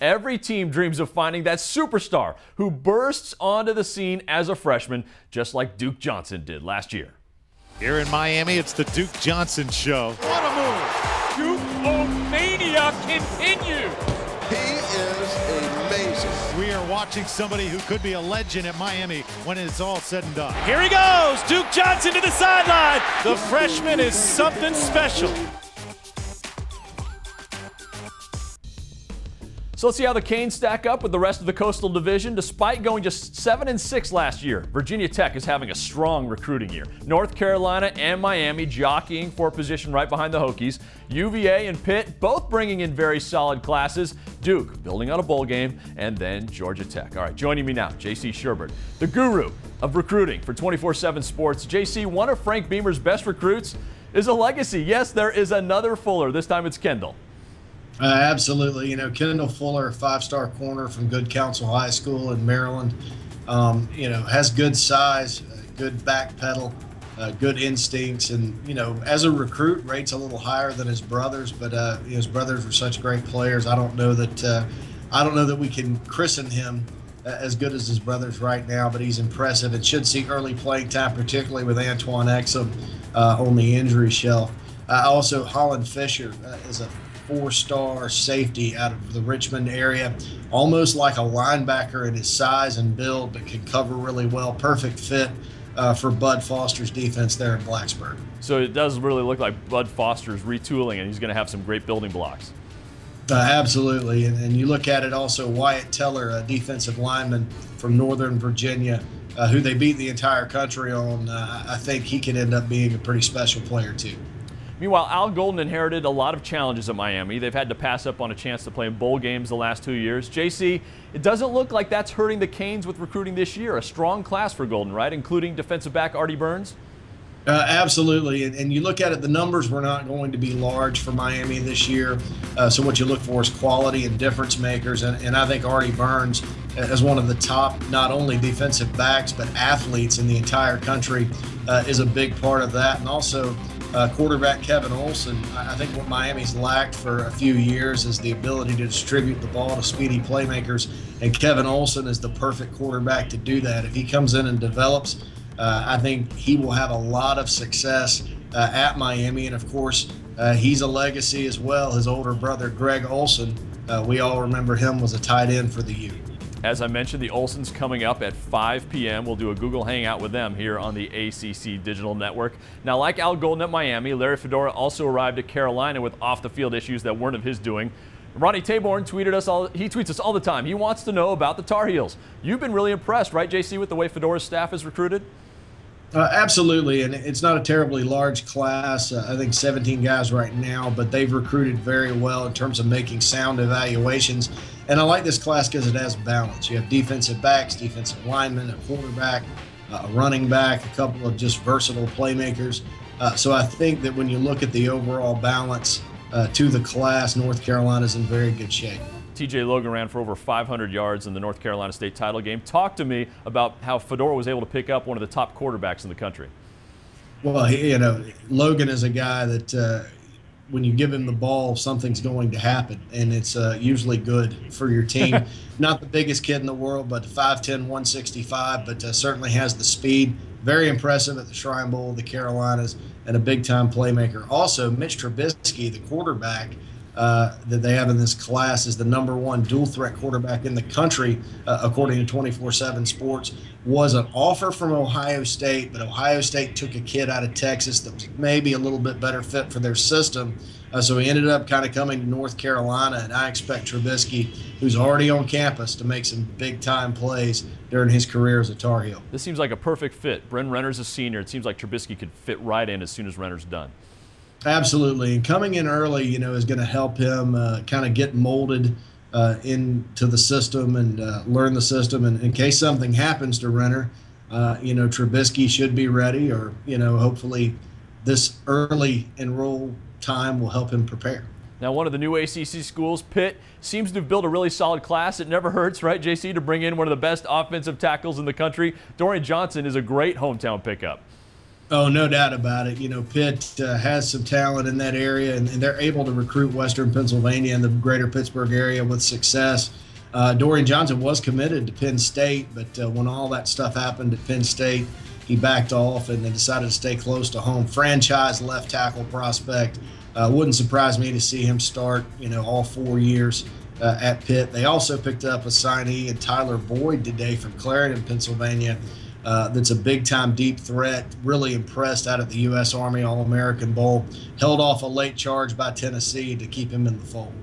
Every team dreams of finding that superstar who bursts onto the scene as a freshman, just like Duke Johnson did last year. Here in Miami, it's the Duke Johnson Show. What a move! Duke-O-Mania continue! He is amazing. We are watching somebody who could be a legend at Miami when it's all said and done. Here he goes! Duke Johnson to the sideline. The freshman is something special. So let's see how the Canes stack up with the rest of the Coastal Division. Despite going just 7-6 last year, Virginia Tech is having a strong recruiting year. North Carolina and Miami jockeying for position right behind the Hokies. UVA and Pitt both bringing in very solid classes. Duke building on a bowl game, and then Georgia Tech. All right, joining me now, JC Shurburtt, the guru of recruiting for 24/7 Sports. JC, one of Frank Beamer's best recruits is a legacy. Yes, there is another Fuller. This time it's Kendall. Absolutely. You know, Kendall Fuller, five-star corner from Good Counsel High School in Maryland, you know, has good size, good back pedal, good instincts, and, you know, as a recruit, rates a little higher than his brothers, but his brothers were such great players. I don't know that we can christen him as good as his brothers right now, but he's impressive and should see early playing time, particularly with Antoine Exum on the injury shelf. Also, Holland Fisher is a four-star safety out of the Richmond area, almost like a linebacker in his size and build, but can cover really well. Perfect fit for Bud Foster's defense there in Blacksburg. So it does really look like Bud Foster's retooling, and he's going to have some great building blocks. Absolutely, and you look at it also, Wyatt Teller, a defensive lineman from Northern Virginia, who they beat the entire country on. I think he could end up being a pretty special player too. Meanwhile, Al Golden inherited a lot of challenges at Miami. They've had to pass up on a chance to play in bowl games the last 2 years. JC, it doesn't look like that's hurting the Canes with recruiting this year. A strong class for Golden, right? Including defensive back Artie Burns? Absolutely, and you look at it, the numbers were not going to be large for Miami this year. So what you look for is quality and difference makers, and I think Artie Burns, as one of the top not only defensive backs but athletes in the entire country, is a big part of that. And also quarterback Kevin Olson. I think what Miami's lacked for a few years is the ability to distribute the ball to speedy playmakers, and Kevin Olson is the perfect quarterback to do that. If he comes in and develops, I think he will have a lot of success at Miami. And of course, he's a legacy as well. His older brother, Greg Olson, we all remember him, was a tight end for the U. As I mentioned, the Olsons coming up at 5 p.m. We'll do a Google Hangout with them here on the ACC Digital Network. Now, like Al Golden at Miami, Larry Fedora also arrived at Carolina with off-the-field issues that weren't of his doing. Ronnie Taborn tweeted us all. He tweets us all the time. He wants to know about the Tar Heels. You've been really impressed, right, JC, with the way Fedora's staff is recruited? Absolutely, and it's not a terribly large class. I think 17 guys right now, but they've recruited very well in terms of making sound evaluations. And I like this class because it has balance. You have defensive backs, defensive linemen, a quarterback, a running back, a couple of just versatile playmakers. So I think that when you look at the overall balance to the class, North Carolina's in very good shape. TJ Logan ran for over 500 yards in the North Carolina State title game. Talk to me about how Fedora was able to pick up one of the top quarterbacks in the country. Well, you know, Logan is a guy that when you give him the ball, something's going to happen, and it's usually good for your team. Not the biggest kid in the world, but 5'10", 165, but certainly has the speed. Very impressive at the Shrine Bowl, the Carolinas, and a big-time playmaker. Also, Mitch Trubisky, the quarterback, that they have in this class, is the #1 dual-threat quarterback in the country, according to 24/7 Sports. Was an offer from Ohio State, but Ohio State took a kid out of Texas that was maybe a little bit better fit for their system. So he ended up kind of coming to North Carolina, and I expect Trubisky, who's already on campus, to make some big-time plays during his career as a Tar Heel. This seems like a perfect fit. Bryn Renner's a senior. It seems like Trubisky could fit right in as soon as Renner's done. Absolutely, and coming in early, you know, is going to help him kind of get molded into the system and learn the system. And in case something happens to Renner, you know, Trubisky should be ready, or, you know, hopefully this early enroll time will help him prepare. Now, one of the new ACC schools, Pitt, seems to have built a really solid class. It never hurts, right, JC, to bring in one of the best offensive tackles in the country. Dorian Johnson is a great hometown pickup. Oh, no doubt about it. Pitt has some talent in that area, and they're able to recruit Western Pennsylvania and the greater Pittsburgh area with success. Dorian Johnson was committed to Penn State, but when all that stuff happened at Penn State, he backed off and then decided to stay close to home. Franchise left tackle prospect. Wouldn't surprise me to see him start, all 4 years at Pitt. They also picked up a signee in Tyler Boyd today from Clarendon, Pennsylvania. That's a big-time deep threat, really impressed out of the U.S. Army All-American Bowl. Held off a late charge by Tennessee to keep him in the fold.